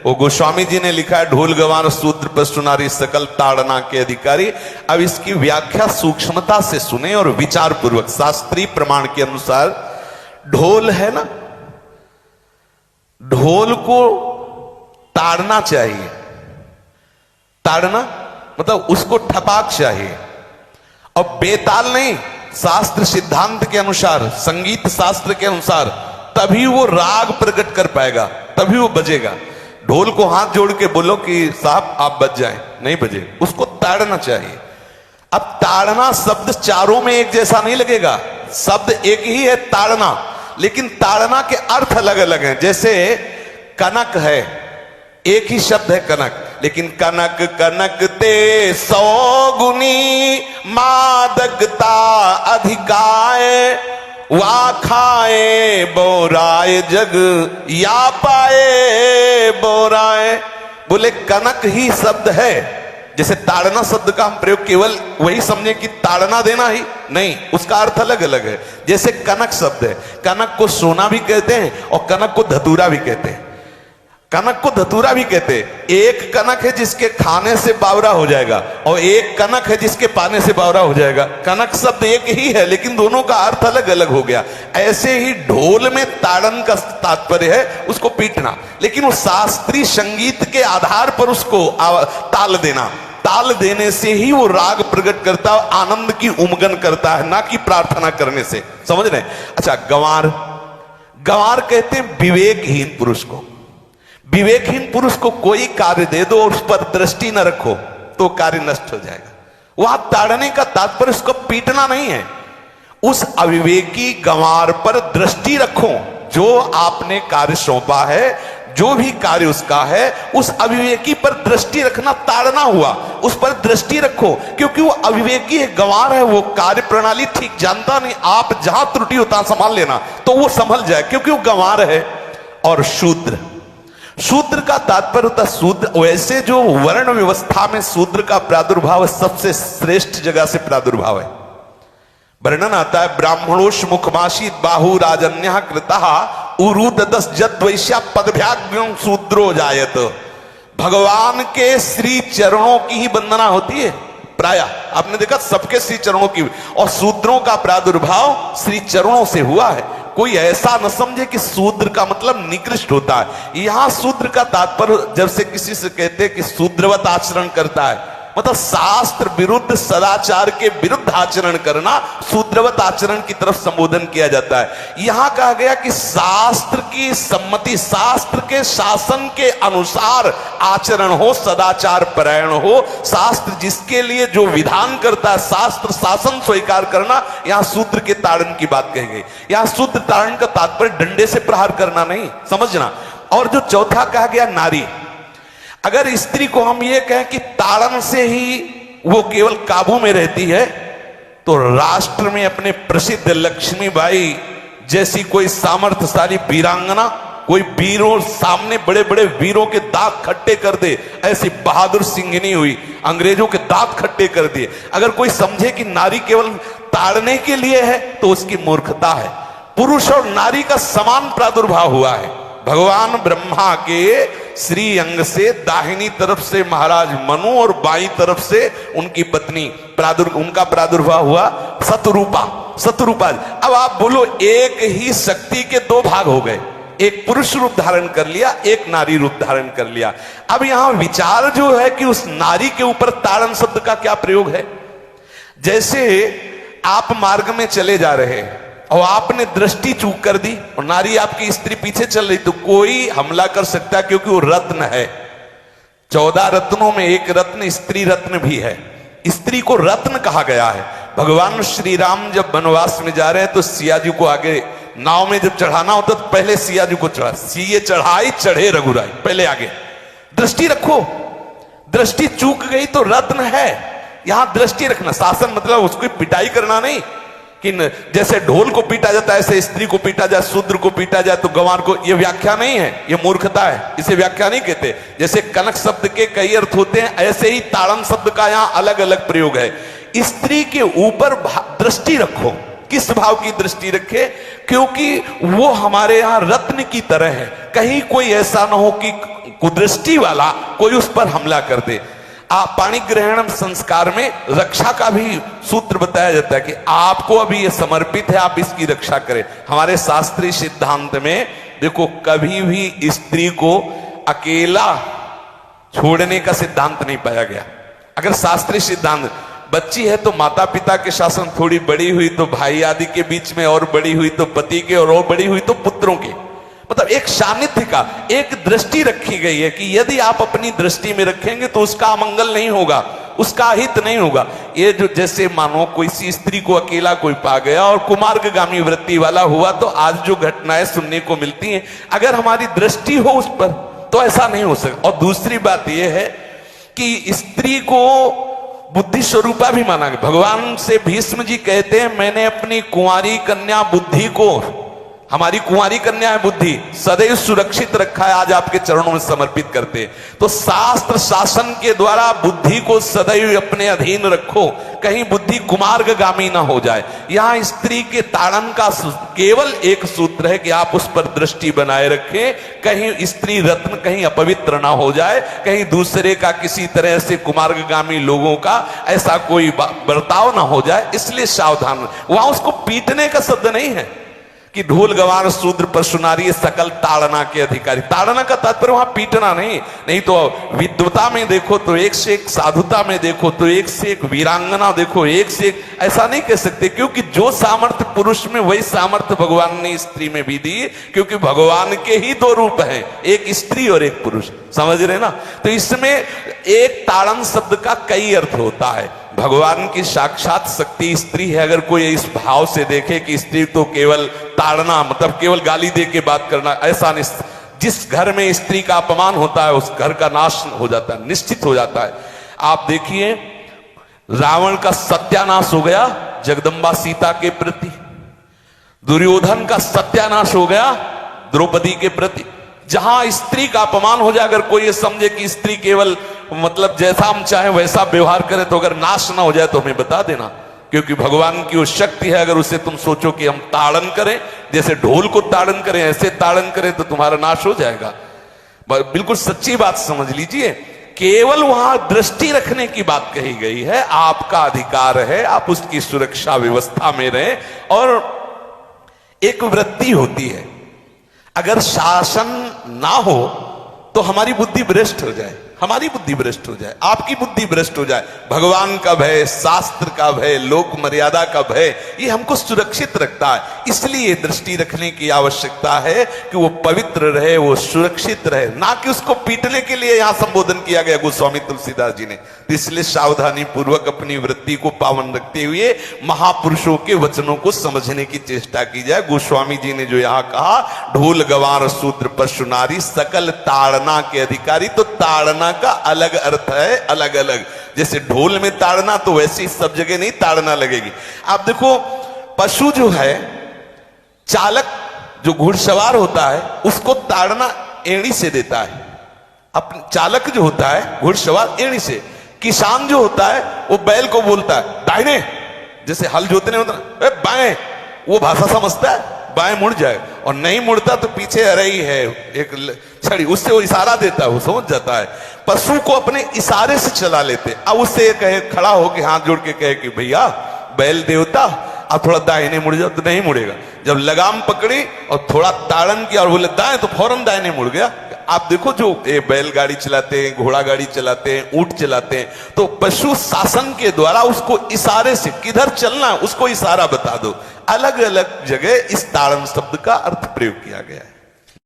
वो गोस्वामी जी ने लिखा है, ढोल गवार शूद्र पशु नारी सकल ताड़ना के अधिकारी। अब इसकी व्याख्या सूक्ष्मता से सुने और विचार पूर्वक। शास्त्रीय प्रमाण के अनुसार ढोल है ना, ढोल को ताड़ना चाहिए। ताड़ना मतलब उसको ठपाक चाहिए, और बेताल नहीं। शास्त्र सिद्धांत के अनुसार, संगीत शास्त्र के अनुसार तभी वो राग प्रकट कर पाएगा, तभी वो बजेगा। ढोल को हाथ जोड़ के बोलो कि साहब आप बज जाएं, नहीं बजे, उसको ताड़ना चाहिए। अब ताड़ना शब्द चारों में एक जैसा नहीं लगेगा, शब्द एक ही है ताड़ना, लेकिन ताड़ना के अर्थ अलग अलग हैं। जैसे कनक है, एक ही शब्द है कनक, लेकिन कनक कनक ते 100 गुनी मादकता अधिकाय, वा खाए बोराए जग या पाए बोराए। बोले कनक ही शब्द है। जैसे ताड़ना शब्द का हम प्रयोग केवल वही समझे कि ताड़ना देना ही नहीं, उसका अर्थ अलग अलग है। जैसे कनक शब्द है, कनक को सोना भी कहते हैं और कनक को धतूरा भी कहते हैं। कनक को धतूरा भी कहते हैं। एक कनक है जिसके खाने से बावरा हो जाएगा, और एक कनक है जिसके पाने से बावरा हो जाएगा। कनक शब्द एक ही है, लेकिन दोनों का अर्थ अलग अलग हो गया। ऐसे ही ढोल में ताड़न का तात्पर्य है उसको पीटना, लेकिन वो शास्त्रीय संगीत के आधार पर उसको ताल देना। ताल देने से ही वो राग प्रकट करता है, आनंद की उमगन करता है, ना कि प्रार्थना करने से। समझ रहे? अच्छा, गंवार, गंवार कहते हैं विवेकहीन पुरुष को। विवेकहीन पुरुष को कोई कार्य दे दो और उस पर दृष्टि न रखो तो कार्य नष्ट हो जाएगा। वहां ताड़ने का तात्पर्य उसको पीटना नहीं है, उस अविवेकी गंवार पर दृष्टि रखो। जो आपने कार्य सौंपा है, जो भी कार्य उसका है, उस अविवेकी पर दृष्टि रखना ताड़ना हुआ। उस पर दृष्टि रखो, क्योंकि वो अविवेकी है, गंवार है, वो कार्य प्रणाली ठीक जानता नहीं। आप जहां त्रुटि होता संभाल लेना तो वो संभल जाए, क्योंकि वो गंवार है। और शूद्र, शूद्र का तात्पर्य होता शूद्र, वैसे जो वर्ण व्यवस्था में शूद्र का प्रादुर्भाव सबसे श्रेष्ठ जगह से प्रादुर्भाव है। वर्णन आता है, ब्राह्मणोश मुखमाशी बाहु राजन्य कृतः उरुददस जद वैश्या पदभ्याग्यं शूद्रो जायत। भगवान के श्री चरणों की ही वंदना होती है प्राय। आपने देखा सबके श्री चरणों की, और शूद्रों का प्रादुर्भाव श्री चरणों से हुआ है। कोई ऐसा न समझे कि शूद्र का मतलब निकृष्ट होता है। यहां शूद्र का तात्पर्य, जब से किसी से कहते हैं कि शूद्रवत आचरण करता है, मतलब शास्त्र विरुद्ध, सदाचार के विरुद्ध आचरण करना शूद्रवत आचरण की तरफ संबोधन किया जाता है। यहां कहा गया कि शास्त्र की सम्मति, शास्त्र के शासन के अनुसार आचरण हो, सदाचार परायण हो। शास्त्र जिसके लिए जो विधान करता है, शास्त्र शासन स्वीकार करना, यहां शूद्र के ताड़न की बात कही गई। यहां शूद्र ताड़न का तात्पर्य डंडे से प्रहार करना नहीं, समझना। और जो चौथा कहा गया नारी, अगर स्त्री को हम ये कहें कि ताड़न से ही वो केवल काबू में रहती है, तो राष्ट्र में अपने प्रसिद्ध लक्ष्मीबाई जैसी कोई सामर्थ्यशाली वीरांगना, कोई वीरों सामने बड़े बड़े वीरों के दांत खट्टे कर दे, ऐसी बहादुर सिंघनी हुई, अंग्रेजों के दांत खट्टे कर दिए। अगर कोई समझे कि नारी केवल ताड़ने के लिए है तो उसकी मूर्खता है। पुरुष और नारी का समान प्रादुर्भाव हुआ है। भगवान ब्रह्मा के श्री अंग से दाहिनी तरफ से महाराज मनु और बाईं तरफ से उनकी पत्नी उनका प्रादुर्भाव हुआ शतरूपा। शतरूपा, अब आप बोलो, एक ही शक्ति के दो भाग हो गए, एक पुरुष रूप धारण कर लिया, एक नारी रूप धारण कर लिया। अब यहां विचार जो है कि उस नारी के ऊपर ताड़न शब्द का क्या प्रयोग है। जैसे आप मार्ग में चले जा रहे हैं और आपने दृष्टि चूक कर दी और नारी आपकी स्त्री पीछे चल रही, तो कोई हमला कर सकता है, क्योंकि वो रत्न है। 14 रत्नों में एक रत्न स्त्री रत्न भी है। स्त्री को रत्न कहा गया है। भगवान श्री राम जब वनवास में जा रहे हैं तो सिया जी को आगे नाव में जब चढ़ाना होता तो पहले सिया जी को चढ़ा, सीए चढ़ाई चढ़े रघुराई, पहले आगे। दृष्टि रखो, दृष्टि चूक गई तो रत्न है। यहां दृष्टि रखना, शासन मतलब उसकी पिटाई करना नहीं कि जैसे ढोल को पीटा जाता है ऐसे स्त्री को पीटा जाए, शूद्र को पीटा जाए तो गंवार को, यह व्याख्या नहीं है, यह मूर्खता है, इसे व्याख्या नहीं कहते। जैसे कनक शब्द के कई अर्थ होते हैं, ऐसे ही ताड़न शब्द का यहां अलग अलग प्रयोग है। स्त्री के ऊपर दृष्टि रखो। किस भाव की दृष्टि रखे? क्योंकि वो हमारे यहां रत्न की तरह है। कहीं कोई ऐसा ना हो कि कुदृष्टि वाला कोई उस पर हमला कर दे। पाणी ग्रहण संस्कार में रक्षा का भी सूत्र बताया जाता है कि आपको अभी ये समर्पित है, आप इसकी रक्षा करें। हमारे शास्त्रीय सिद्धांत में देखो कभी भी स्त्री को अकेला छोड़ने का सिद्धांत नहीं पाया गया। अगर शास्त्रीय सिद्धांत, बच्ची है तो माता पिता के शासन, थोड़ी बड़ी हुई तो भाई आदि के बीच में, और बड़ी हुई तो पति के, और बड़ी हुई तो पुत्रों के, मतलब एक सानिध्य का एक दृष्टि रखी गई है कि यदि आप अपनी दृष्टि में रखेंगे तो उसका अमंगल नहीं होगा, उसका हित नहीं होगा। ये जो जैसे मानो कोई सी स्त्री को अकेला कोई पा गया और कुमार्गामी वृत्ति वाला हुआ, तो आज जो घटनाएं सुनने को मिलती हैं, अगर हमारी दृष्टि हो उस पर तो ऐसा नहीं हो सकता। और दूसरी बात यह है कि स्त्री को बुद्धि स्वरूपा भी माना गया। भगवान से भीष्म जी कहते हैं, मैंने अपनी कुंवारी कन्या बुद्धि को, हमारी कुंवारी कन्या है बुद्धि, सदैव सुरक्षित रखा है, आज आपके चरणों में समर्पित करते हैं। तो शास्त्र शासन के द्वारा बुद्धि को सदैव अपने अधीन रखो, कहीं बुद्धि कुमार्गामी ना हो जाए। यहां स्त्री के ताड़न का केवल एक सूत्र है कि आप उस पर दृष्टि बनाए रखें, कहीं स्त्री रत्न कहीं अपवित्र ना हो जाए, कहीं दूसरे का किसी तरह से कुमार्गामी लोगों का ऐसा कोई बर्ताव ना हो जाए, इसलिए सावधान। वहां उसको पीटने का शब्द नहीं है कि ढोल गवार शूद्र पशु नारी सकल ताड़ना के अधिकारी। ताड़ना का तात्पर्य वहां पीटना नहीं तो विद्वता में देखो तो एक से एक, साधुता में देखो तो एक से एक, वीरांगना देखो एक से एक, ऐसा नहीं कह सकते, क्योंकि जो सामर्थ्य पुरुष में वही सामर्थ्य भगवान ने स्त्री में भी दी, क्योंकि भगवान के ही दो रूप हैं, एक स्त्री और एक पुरुष, समझ रहे ना। तो इसमें एक ताड़न शब्द का कई अर्थ होता है। भगवान की साक्षात शक्ति स्त्री है। अगर कोई इस भाव से देखे कि स्त्री तो केवल ताड़ना, मतलब केवल गाली दे के बात करना, ऐसा नहीं। जिस घर में स्त्री का अपमान होता है उस घर का नाश हो जाता है, निश्चित हो जाता है। आप देखिए रावण का सत्यानाश हो गया जगदम्बा सीता के प्रति, दुर्योधन का सत्यानाश हो गया द्रौपदी के प्रति। जहां स्त्री का अपमान हो जाए, अगर कोई ये समझे कि स्त्री केवल मतलब जैसा हम चाहे वैसा व्यवहार करे, तो अगर नाश ना हो जाए तो हमें बता देना, क्योंकि भगवान की वो शक्ति है। अगर उसे तुम सोचो कि हम ताड़न करें, जैसे ढोल को ताड़न करें ऐसे ताड़न करें, तो तुम्हारा नाश हो जाएगा। बिल्कुल सच्ची बात समझ लीजिए। केवल वहां दृष्टि रखने की बात कही गई है, आपका अधिकार है, आप उसकी सुरक्षा व्यवस्था में रहें। और एक वृत्ति होती है, अगर शासन ना हो तो हमारी बुद्धि भ्रष्ट हो जाए, हमारी बुद्धि भ्रष्ट हो जाए, आपकी बुद्धि भ्रष्ट हो जाए। भगवान का भय, शास्त्र का भय, लोक मर्यादा का भय, ये हमको सुरक्षित रखता है। इसलिए दृष्टि रखने की आवश्यकता है कि वो पवित्र रहे, वो सुरक्षित रहे, ना कि उसको पीटने के लिए यहां संबोधन किया गया गोस्वामी तुलसीदास जी ने। इसलिए सावधानी पूर्वक अपनी वृत्ति को पावन रखते हुए महापुरुषों के वचनों को समझने की चेष्टा की जाए। गोस्वामी जी ने जो यहाँ कहा, ढोल गवार शूद्र पशु नारी सकल ताड़ना के अधिकारी, तो ताड़ना का अलग अर्थ है, अलग अलग। जैसे ढोल में ताड़ना, तो वैसे ही सब जगह नहीं ताड़ना लगेगी। आप देखो पशु जो है, चालक जो घुड़सवार होता है उसको ताड़ना एड़ी से देता है, अपने चालक जो होता है घुड़सवार एड़ी से। किसान जो होता है वो बैल को बोलता है दाहिने, जैसे हल जोतने होता है बाएं, वो भाषा समझता है, बाएं मुड़ जाए, और नहीं मुड़ता तो पीछे अरई है एक छड़ी, उससे वो इशारा देता है, वो समझ जाता है। पशु को अपने इशारे से चला लेते। अब उससे कहे, खड़ा होकर हाथ जोड़ के कहे कि भैया बैल देवता आप थोड़ा दाहिने मुड़ जाओ, तो नहीं मुड़ेगा। जब लगाम पकड़ी और थोड़ा ताड़न किया और बोले दाएं, तो फौरन दाहिने मुड़ गया। आप देखो जो बैलगाड़ी चलाते हैं, घोड़ा गाड़ी चलाते हैं, ऊंट चलाते हैं, तो पशु शासन के द्वारा उसको इशारे से किधर चलना उसको इशारा बता दो। अलग अलग जगह इस ताड़न शब्द का अर्थ प्रयोग किया गया है।